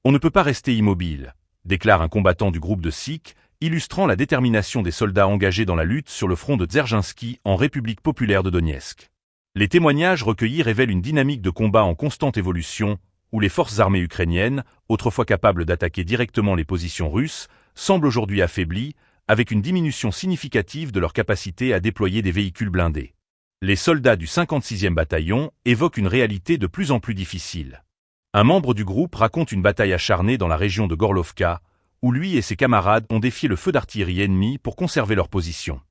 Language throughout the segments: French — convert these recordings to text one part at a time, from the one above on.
On ne peut pas rester immobile, déclare un combattant du groupe de Sikhs, illustrant la détermination des soldats engagés dans la lutte sur le front de Dzerzhinsky en République populaire de Donetsk. Les témoignages recueillis révèlent une dynamique de combat en constante évolution, où les forces armées ukrainiennes, autrefois capables d'attaquer directement les positions russes, semblent aujourd'hui affaiblies, avec une diminution significative de leur capacité à déployer des véhicules blindés. Les soldats du 56e bataillon évoquent une réalité de plus en plus difficile. Un membre du groupe raconte une bataille acharnée dans la région de Gorlovka, où lui et ses camarades ont défié le feu d'artillerie ennemi pour conserver leur position.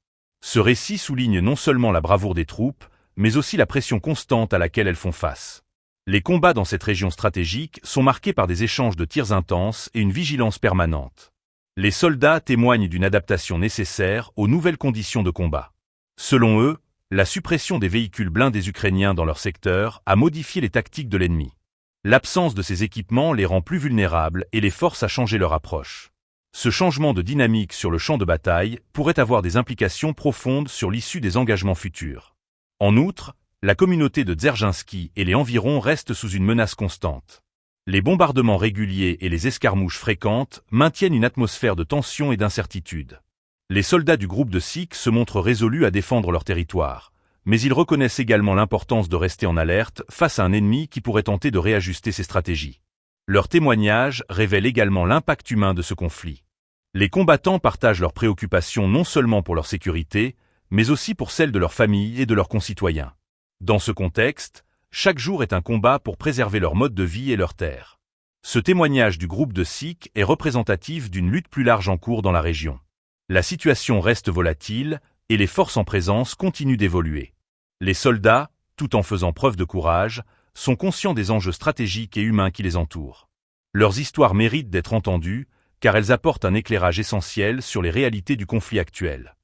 Ce récit souligne non seulement la bravoure des troupes, mais aussi la pression constante à laquelle elles font face. Les combats dans cette région stratégique sont marqués par des échanges de tirs intenses et une vigilance permanente. Les soldats témoignent d'une adaptation nécessaire aux nouvelles conditions de combat. Selon eux, la suppression des véhicules blindés ukrainiens dans leur secteur a modifié les tactiques de l'ennemi. L'absence de ces équipements les rend plus vulnérables et les force à changer leur approche. Ce changement de dynamique sur le champ de bataille pourrait avoir des implications profondes sur l'issue des engagements futurs. En outre, la communauté de Dzerzhinsky et les environs restent sous une menace constante. Les bombardements réguliers et les escarmouches fréquentes maintiennent une atmosphère de tension et d'incertitude. Les soldats du groupe de Sikhs se montrent résolus à défendre leur territoire, mais ils reconnaissent également l'importance de rester en alerte face à un ennemi qui pourrait tenter de réajuster ses stratégies. Leurs témoignages révèlent également l'impact humain de ce conflit. Les combattants partagent leurs préoccupations non seulement pour leur sécurité, mais aussi pour celle de leurs familles et de leurs concitoyens. Dans ce contexte, chaque jour est un combat pour préserver leur mode de vie et leurs terres. Ce témoignage du groupe de Sikhs est représentatif d'une lutte plus large en cours dans la région. La situation reste volatile et les forces en présence continuent d'évoluer. Les soldats, tout en faisant preuve de courage, sont conscients des enjeux stratégiques et humains qui les entourent. Leurs histoires méritent d'être entendues, car elles apportent un éclairage essentiel sur les réalités du conflit actuel.